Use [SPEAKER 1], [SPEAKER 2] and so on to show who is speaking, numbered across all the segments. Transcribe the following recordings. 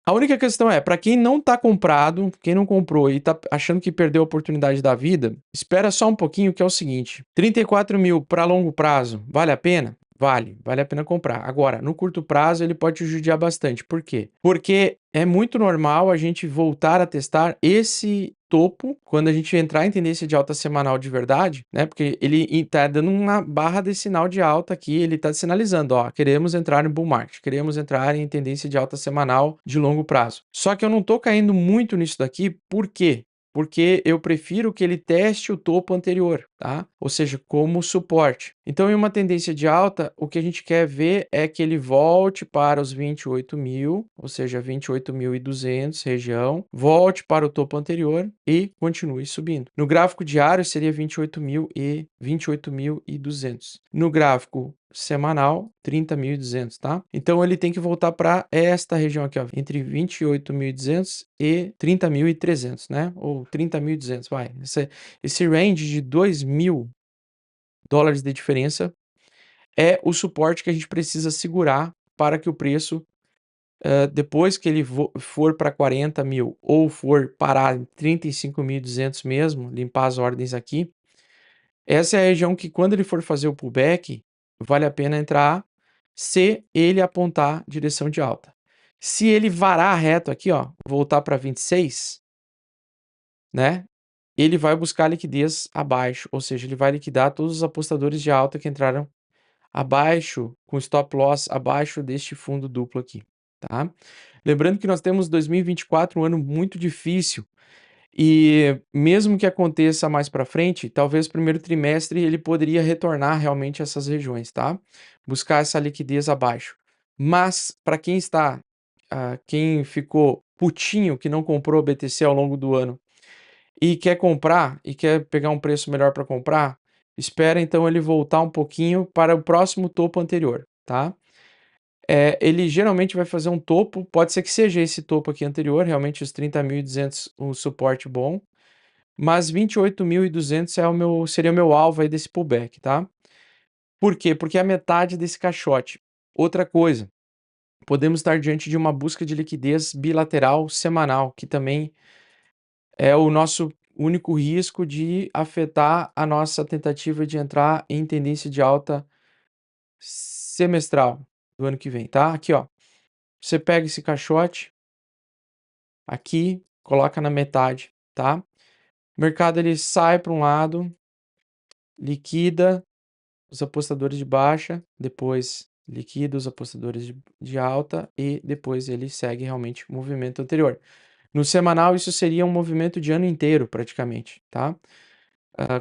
[SPEAKER 1] A única questão é, para quem não tá comprado, quem não comprou e tá achando que perdeu a oportunidade da vida, espera só um pouquinho, que é o seguinte: 34 mil para longo prazo, vale a pena? Vale a pena comprar. Agora, no curto prazo, ele pode te judiar bastante. Por quê? Porque é muito normal a gente voltar a testar esse topo quando a gente entrar em tendência de alta semanal de verdade, né? Porque ele tá dando uma barra de sinal de alta aqui, ele tá sinalizando, ó, queremos entrar em bull market, queremos entrar em tendência de alta semanal de longo prazo. Só que eu não tô caindo muito nisso daqui, por quê? Porque eu prefiro que ele teste o topo anterior, tá? Ou seja, como suporte. Então, em uma tendência de alta, o que a gente quer ver é que ele volte para os 28 mil, ou seja, 28.200 região, volte para o topo anterior e continue subindo. No gráfico diário seria 28.200. No gráfico semanal, 30.200, tá? Então ele tem que voltar para esta região aqui, ó, entre 28.200 e 30.300, né? Ou 30.200, vai. Esse range de 2.000 dólares de diferença é o suporte que a gente precisa segurar para que o preço, depois que ele for para 40 mil ou for parar em 35.200 mesmo, limpar as ordens aqui, essa é a região que, quando ele for fazer o pullback, vale a pena entrar se ele apontar direção de alta. Se ele varar reto aqui, ó, voltar para 26, né? Ele vai buscar liquidez abaixo, ou seja, ele vai liquidar todos os apostadores de alta que entraram abaixo, com stop loss abaixo deste fundo duplo aqui, tá? Lembrando que nós temos 2024 um ano muito difícil e mesmo que aconteça mais para frente, talvez primeiro trimestre ele poderia retornar realmente a essas regiões, tá? Buscar essa liquidez abaixo. Mas para quem está, quem ficou putinho, que não comprou BTC ao longo do ano e quer comprar e quer pegar um preço melhor para comprar, espera então ele voltar um pouquinho para o próximo topo anterior, tá? Ele geralmente vai fazer um topo, pode ser que seja esse topo aqui anterior, realmente os 30.200 um suporte bom, mas 28.200 seria o meu alvo aí desse pullback, tá? Por quê? Porque é a metade desse caixote. Outra coisa, podemos estar diante de uma busca de liquidez bilateral semanal, que também é o nosso único risco de afetar a nossa tentativa de entrar em tendência de alta semestral do ano que vem, tá? Aqui, ó. Você pega esse caixote aqui, coloca na metade, tá? O mercado ele sai para um lado, liquida os apostadores de baixa, depois liquida os apostadores de alta e depois ele segue realmente o movimento anterior. No semanal, isso seria um movimento de ano inteiro, praticamente, tá?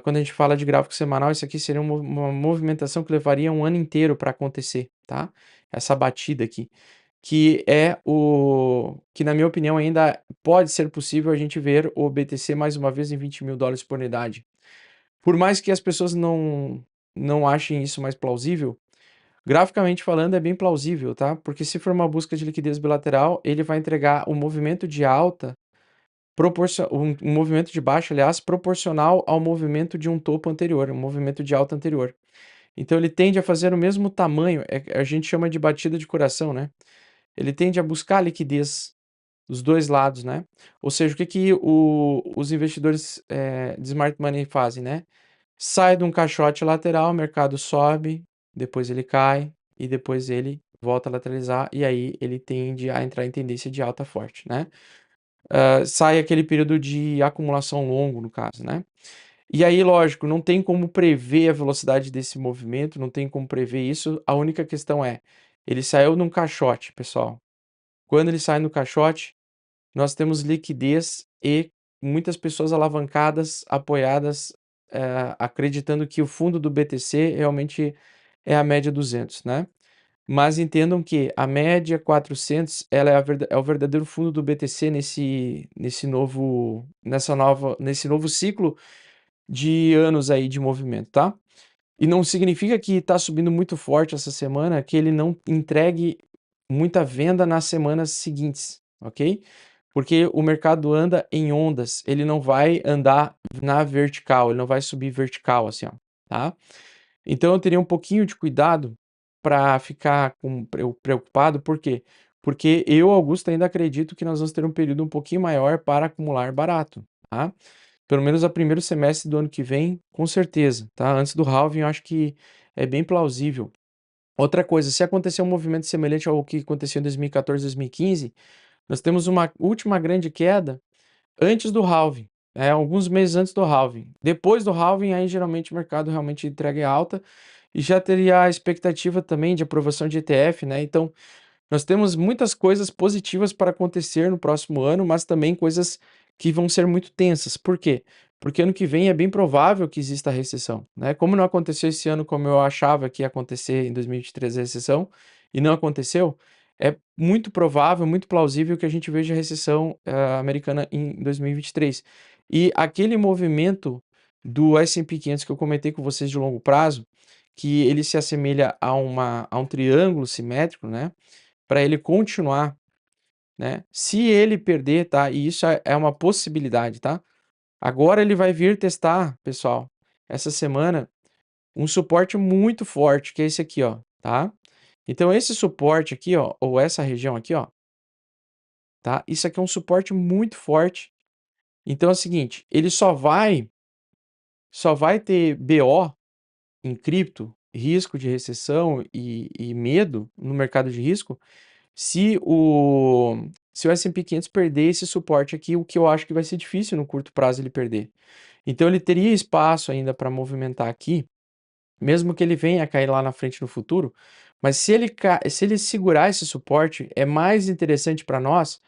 [SPEAKER 1] Quando a gente fala de gráfico semanal, isso aqui seria uma movimentação que levaria um ano inteiro para acontecer, tá? Essa batida aqui, que é o que, na minha opinião, ainda pode ser possível a gente ver o BTC mais uma vez em 20 mil dólares por unidade. Por mais que as pessoas não achem isso mais plausível, graficamente falando é bem plausível, tá? Porque se for uma busca de liquidez bilateral, ele vai entregar um movimento de alta, um movimento de baixa, aliás, proporcional ao movimento de um topo anterior, um movimento de alta anterior. Então ele tende a fazer o mesmo tamanho, a gente chama de batida de coração, né? Ele tende a buscar liquidez dos dois lados, né? Ou seja, o que que os investidores de smart money fazem, né? Sai de um caixote lateral, o mercado sobe, depois ele cai e depois ele volta a lateralizar e aí ele tende a entrar em tendência de alta forte, né? Sai aquele período de acumulação longo, no caso, né? E aí, lógico, não tem como prever a velocidade desse movimento, não tem como prever isso. A única questão é, ele saiu num caixote, pessoal. Quando ele sai no caixote, nós temos liquidez e muitas pessoas alavancadas, apoiadas, acreditando que o fundo do BTC realmente é a média 200, né? Mas entendam que a média 400 ela é o verdadeiro fundo do BTC nesse novo ciclo de anos aí de movimento, tá? E não significa que está subindo muito forte essa semana que ele não entregue muita venda nas semanas seguintes, ok? Porque o mercado anda em ondas, ele não vai andar na vertical, ele não vai subir vertical assim, ó, tá? Então eu teria um pouquinho de cuidado para ficar preocupado, por quê? porque eu, Augusto, ainda acredito que nós vamos ter um período um pouquinho maior para acumular barato, tá? Pelo menos o primeiro semestre do ano que vem, com certeza, tá? Antes do halving, eu acho que é bem plausível. Outra coisa, se acontecer um movimento semelhante ao que aconteceu em 2014, 2015, nós temos uma última grande queda antes do halving, alguns meses antes do halving. Depois do halving, aí geralmente o mercado realmente entrega alta e já teria a expectativa também de aprovação de ETF, né? Então, nós temos muitas coisas positivas para acontecer no próximo ano, mas também coisas que vão ser muito tensas. Por quê? Porque ano que vem é bem provável que exista recessão, né? Como não aconteceu esse ano como eu achava que ia acontecer em 2023 a recessão, e não aconteceu, é muito provável, muito plausível que a gente veja a recessão americana em 2023. E aquele movimento do S&P 500 que eu comentei com vocês de longo prazo, que ele se assemelha a um triângulo simétrico, né? Para ele continuar, né? Se ele perder, tá? E isso é uma possibilidade, tá? Agora ele vai vir testar, pessoal, essa semana, um suporte muito forte, que é esse aqui, ó, tá? Então esse suporte aqui, ó, ou essa região aqui, ó, tá? Isso aqui é um suporte muito forte. Então é o seguinte, ele só vai ter BO em cripto, risco de recessão e medo no mercado de risco, se o S&P 500 perder esse suporte aqui, o que eu acho que vai ser difícil no curto prazo ele perder. Então ele teria espaço ainda para movimentar aqui, mesmo que ele venha a cair lá na frente no futuro, mas se ele segurar esse suporte, é mais interessante para nós.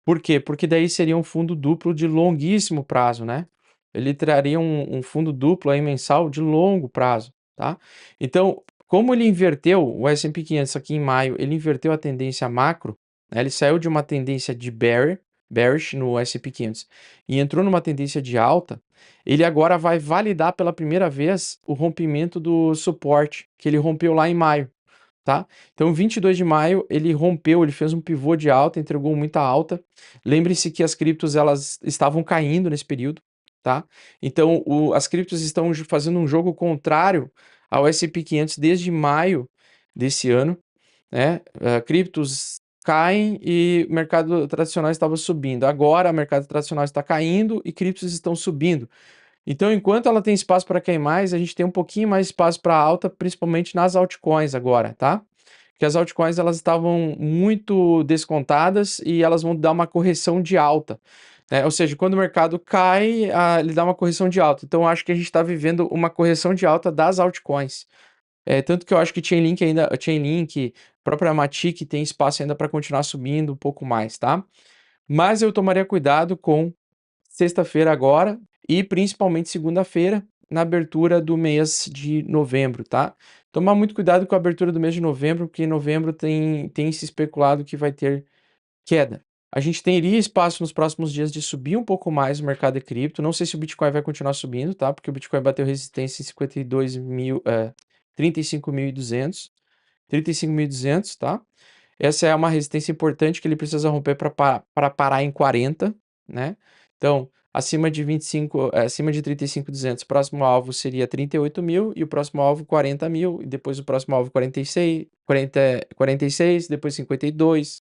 [SPEAKER 1] Por quê? Porque daí seria um fundo duplo de longuíssimo prazo, né? Ele traria um fundo duplo aí mensal de longo prazo, tá? Então, como ele inverteu o S&P 500 aqui em maio, ele inverteu a tendência macro, né? Ele saiu de uma tendência de bearish no S&P 500 e entrou numa tendência de alta, ele agora vai validar pela primeira vez o rompimento do suporte que ele rompeu lá em maio. Tá? Então, 22 de maio, ele rompeu, ele fez um pivô de alta, entregou muita alta. Lembre-se que as criptos elas estavam caindo nesse período, tá? Então, as criptos estão fazendo um jogo contrário ao S&P 500 desde maio desse ano, né? Criptos caem e o mercado tradicional estava subindo. Agora, o mercado tradicional está caindo e criptos estão subindo. Então, enquanto ela tem espaço para cair mais, a gente tem um pouquinho mais espaço para alta, principalmente nas altcoins agora, tá? Porque as altcoins elas estavam muito descontadas e elas vão dar uma correção de alta, né? Ou seja, quando o mercado cai, ele dá uma correção de alta. Então, eu acho que a gente está vivendo uma correção de alta das altcoins. Tanto que eu acho que Chainlink, própria Matic tem espaço ainda para continuar subindo um pouco mais, tá? Mas eu tomaria cuidado com sexta-feira agora e principalmente segunda-feira na abertura do mês de novembro, tá? Tomar muito cuidado com a abertura do mês de novembro, porque em novembro tem se especulado que vai ter queda. A gente teria espaço nos próximos dias de subir um pouco mais o mercado de cripto. Não sei se o Bitcoin vai continuar subindo, tá? Porque o Bitcoin bateu resistência em 35.200, 35.200, tá? Essa é uma resistência importante que ele precisa romper para parar em 40, né? Então, acima de 25, acima de 35.200, próximo alvo seria 38 mil e o próximo alvo 40 mil, e depois o próximo alvo 46, 46, depois 52,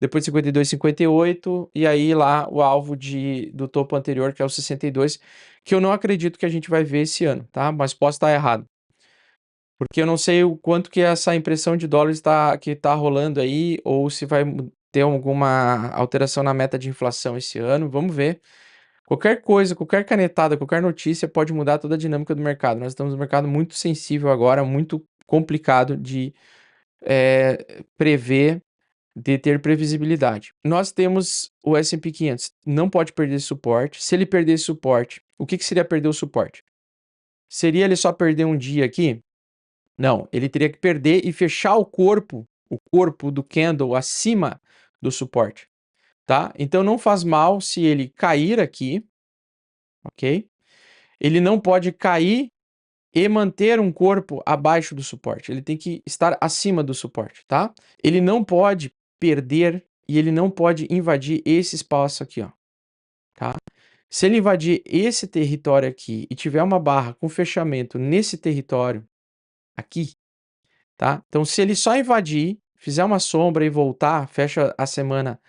[SPEAKER 1] depois 52, 58, e aí lá o alvo do topo anterior, que é o 62, que eu não acredito que a gente vai ver esse ano, tá? Mas posso estar errado. Porque eu não sei o quanto que essa impressão de dólares que tá rolando aí, ou se vai ter alguma alteração na meta de inflação esse ano. Vamos ver. Qualquer coisa, qualquer canetada, qualquer notícia pode mudar toda a dinâmica do mercado. Nós estamos num mercado muito sensível agora, muito complicado de prever, de ter previsibilidade. Nós temos o S&P 500, não pode perder suporte. Se ele perder suporte, o que seria perder o suporte? Seria ele só perder um dia aqui? Não, ele teria que perder e fechar o corpo do candle acima do suporte, tá? Então não faz mal se ele cair aqui, ok? Ele não pode cair e manter um corpo abaixo do suporte. Ele tem que estar acima do suporte, tá? Ele não pode perder e ele não pode invadir esse espaço aqui, ó, tá? Se ele invadir esse território aqui e tiver uma barra com fechamento nesse território aqui, tá? Então, se ele só invadir, fizer uma sombra e voltar, fecha a semana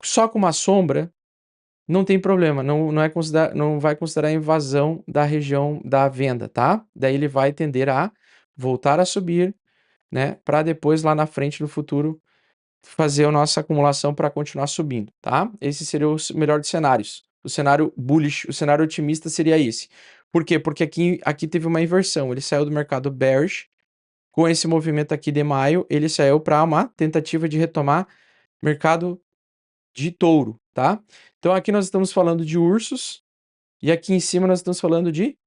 [SPEAKER 1] só com uma sombra, não tem problema, não vai considerar invasão da região da venda, tá? Daí ele vai tender a voltar a subir, né? Para depois lá na frente, no futuro, fazer a nossa acumulação para continuar subindo, tá? Esse seria o melhor dos cenários. O cenário bullish, o cenário otimista seria esse. Por quê? Porque aqui teve uma inversão. Ele saiu do mercado bearish. Com esse movimento aqui de maio, ele saiu para uma tentativa de retomar mercado de touro, tá? Então aqui nós estamos falando de ursos e aqui em cima nós estamos falando de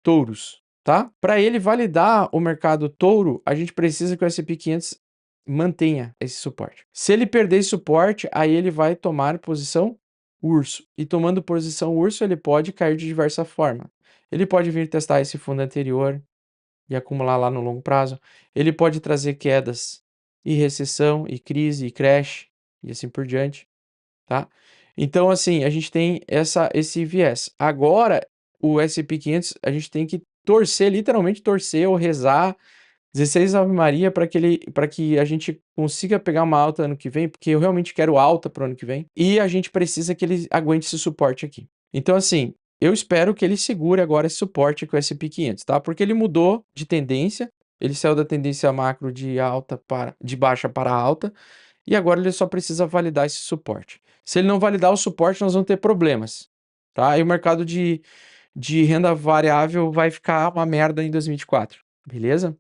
[SPEAKER 1] touros, tá? Para ele validar o mercado touro, a gente precisa que o S&P 500 mantenha esse suporte. Se ele perder esse suporte, aí ele vai tomar posição urso. E tomando posição urso, ele pode cair de diversa forma. Ele pode vir testar esse fundo anterior e acumular lá no longo prazo. Ele pode trazer quedas e recessão, e crise, e crash, e assim por diante, tá? Então, assim, a gente tem esse viés. Agora, o S&P 500, a gente tem que torcer, literalmente torcer ou rezar 16 Ave Maria para que a gente consiga pegar uma alta ano que vem, porque eu realmente quero alta para o ano que vem, e a gente precisa que ele aguente esse suporte aqui. Então, assim, eu espero que ele segure agora esse suporte com o S&P 500, tá? Porque ele mudou de tendência, ele saiu da tendência macro de baixa para alta, e agora ele só precisa validar esse suporte. Se ele não validar o suporte, nós vamos ter problemas, tá? E o mercado de renda variável vai ficar uma merda em 2024, beleza?